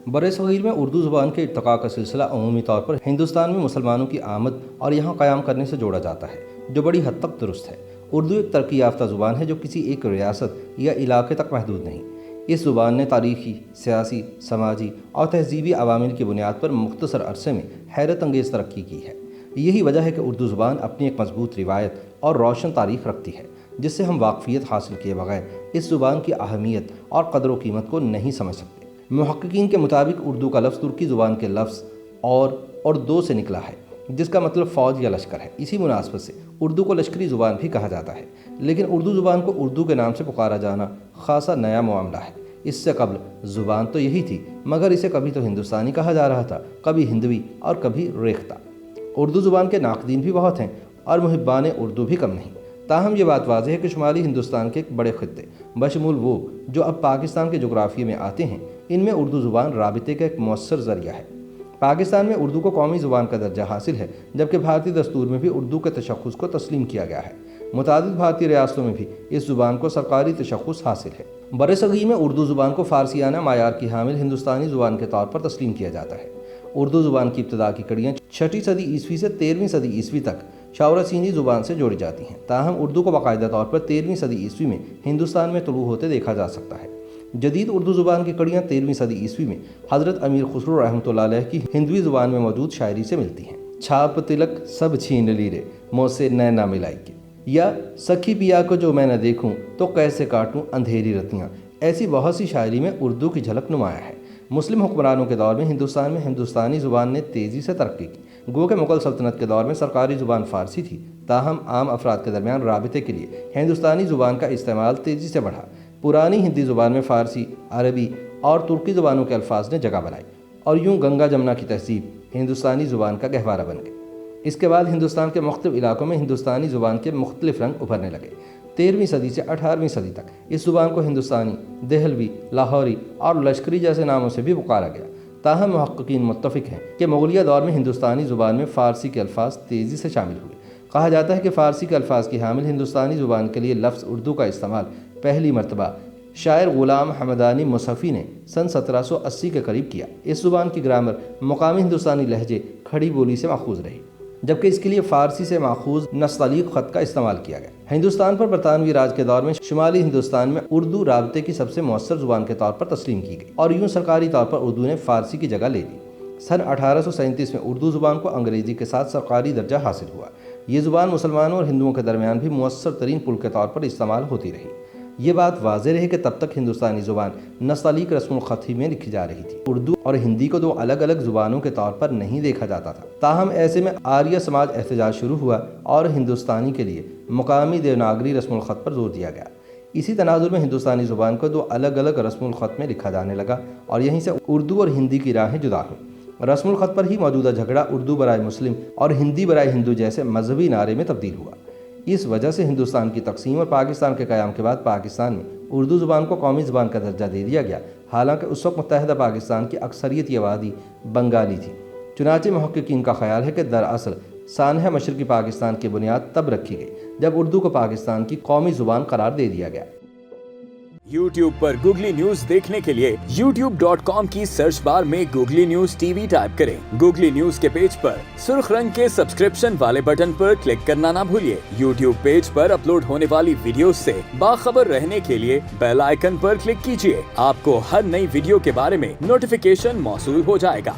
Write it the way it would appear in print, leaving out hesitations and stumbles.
برصغیر میں اردو زبان کے ارتقاء کا سلسلہ عمومی طور پر ہندوستان میں مسلمانوں کی آمد اور یہاں قیام کرنے سے جوڑا جاتا ہے، جو بڑی حد تک درست ہے۔ اردو ایک ترقی یافتہ زبان ہے جو کسی ایک ریاست یا علاقے تک محدود نہیں۔ اس زبان نے تاریخی، سیاسی، سماجی اور تہذیبی عوامل کی بنیاد پر مختصر عرصے میں حیرت انگیز ترقی کی ہے۔ یہی وجہ ہے کہ اردو زبان اپنی ایک مضبوط روایت اور روشن تاریخ رکھتی ہے، جس سے ہم واقفیت حاصل کیے بغیر اس زبان کی اہمیت اور قدر و قیمت کو نہیں سمجھ سکتے۔ محققین کے مطابق اردو کا لفظ ترکی زبان کے لفظ اور دو سے نکلا ہے، جس کا مطلب فوج یا لشکر ہے۔ اسی مناسبت سے اردو کو لشکری زبان بھی کہا جاتا ہے، لیکن اردو زبان کو اردو کے نام سے پکارا جانا خاصا نیا معاملہ ہے۔ اس سے قبل زبان تو یہی تھی، مگر اسے کبھی تو ہندوستانی کہا جا رہا تھا، کبھی ہندوی اور کبھی ریختہ۔ اردو زبان کے ناقدین بھی بہت ہیں اور محبان اردو بھی کم نہیں۔ تاہم یہ بات واضح ہے کہ شمالی ہندوستان کے ایک بڑے خطے بشمول وہ جو اب پاکستان کے جغرافیے میں آتے ہیں، ان میں اردو زبان رابطے کا ایک مؤثر ذریعہ ہے۔ پاکستان میں اردو کو قومی زبان کا درجہ حاصل ہے، جبکہ بھارتی دستور میں بھی اردو کے تشخص کو تسلیم کیا گیا ہے۔ متعدد بھارتی ریاستوں میں بھی اس زبان کو سرکاری تشخص حاصل ہے۔ برصغیر میں اردو زبان کو فارسیانہ معیار کی حامل ہندوستانی زبان کے طور پر تسلیم کیا جاتا ہے۔ اردو زبان کی ابتدا کی کڑیاں 6 صدی عیسوی سے 13ویں صدی عیسوی تک شاوراسینی زبان سے جوڑی جاتی ہیں۔ تاہم اردو کو باقاعدہ طور پر 13ویں صدی عیسوی میں ہندوستان میں طلوع ہوتے دیکھا جا سکتا ہے۔ جدید اردو زبان کی کڑیاں 13ویں صدی عیسوی میں حضرت امیر خسرو رحمۃ اللہ علیہ کی ہندوی زبان میں موجود شاعری سے ملتی ہیں۔ چھاپ تلک سب چھین لی رے منہ سے نہ ملائی کے، یا سکھی پیا کو جو میں نہ دیکھوں تو کیسے کاٹوں اندھیری رتیاں، ایسی بہت سی شاعری میں اردو کی جھلک نمایاں ہے۔ مسلم حکمرانوں کے دور میں ہندوستانی زبان نے تیزی سے ترقی کی۔ گو کہ مغل سلطنت کے دور میں سرکاری زبان فارسی تھی، تاہم عام افراد کے درمیان رابطے کے لیے ہندوستانی زبان کا استعمال تیزی سے بڑھا۔ پرانی ہندی زبان میں فارسی، عربی اور ترکی زبانوں کے الفاظ نے جگہ بنائی، اور یوں گنگا جمنا کی تہذیب ہندوستانی زبان کا گہوارہ بن گئی۔ اس کے بعد ہندوستان کے مختلف علاقوں میں ہندوستانی زبان کے مختلف رنگ ابھرنے لگے۔ 13ویں صدی سے 18ویں صدی تک اس زبان کو ہندوستانی، دہلوی، لاہوری اور لشکری جیسے ناموں سے بھی پکارا گیا۔ تاہم محققین متفق ہیں کہ مغلیہ دور میں ہندوستانی زبان میں فارسی کے الفاظ تیزی سے شامل ہوئے۔ کہا جاتا ہے کہ فارسی کے الفاظ کی حامل ہندوستانی زبان کے لیے لفظ اردو کا استعمال پہلی مرتبہ شاعر غلام حمدانی مصحفی نے سن 1780 کے قریب کیا۔ اس زبان کی گرامر مقامی ہندوستانی لہجے کھڑی بولی سے ماخوذ رہی، جبکہ اس کے لیے فارسی سے ماخوذ نستعلیق خط کا استعمال کیا گیا۔ ہندوستان پر برطانوی راج کے دور میں شمالی ہندوستان میں اردو رابطے کی سب سے مؤثر زبان کے طور پر تسلیم کی گئی، اور یوں سرکاری طور پر اردو نے فارسی کی جگہ لے لی۔ سن 1837 میں اردو زبان کو انگریزی کے ساتھ سرکاری درجہ حاصل ہوا۔ یہ زبان مسلمانوں اور ہندوؤں کے درمیان بھی مؤثر ترین پل کے طور پر استعمال ہوتی رہی۔ یہ بات واضح رہی کہ تب تک ہندوستانی زبان نستعلیق رسم الخط ہی میں لکھی جا رہی تھی۔ اردو اور ہندی کو دو الگ الگ زبانوں کے طور پر نہیں دیکھا جاتا تھا۔ تاہم ایسے میں آریہ سماج احتجاج شروع ہوا اور ہندوستانی کے لیے مقامی دیوناگری رسم الخط پر زور دیا گیا۔ اسی تناظر میں ہندوستانی زبان کو دو الگ الگ رسم الخط میں لکھا جانے لگا، اور یہیں سے اردو اور ہندی کی راہیں جدا ہوئیں۔ رسم الخط پر ہی موجودہ جھگڑا اردو برائے مسلم اور ہندی برائے ہندو جیسے مذہبی نعرے میں تبدیل ہوا۔ اس وجہ سے ہندوستان کی تقسیم اور پاکستان کے قیام کے بعد پاکستان میں اردو زبان کو قومی زبان کا درجہ دے دیا گیا، حالانکہ اس وقت متحدہ پاکستان کی اکثریتی آبادی بنگالی تھی۔ چنانچہ محققین کا خیال ہے کہ دراصل سانحہ مشرقی پاکستان کی بنیاد تب رکھی گئی جب اردو کو پاکستان کی قومی زبان قرار دے دیا گیا۔ YouTube پر گوگلی نیوز دیکھنے کے لیے youtube.com کی سرچ بار میں googly news T V type کریں۔ گوگلی نیوز کے پیج پر سرخ رنگ کے سبسکرپشن والے بٹن پر کلک کرنا نہ بھولیے۔ YouTube پیج پر اپلوڈ ہونے والی ویڈیوز سے باخبر رہنے کے لیے بیل آئیکن پر کلک کیجیے۔ آپ کو ہر نئی ویڈیو کے بارے میں نوٹیفیکیشن موصول ہو جائے گا۔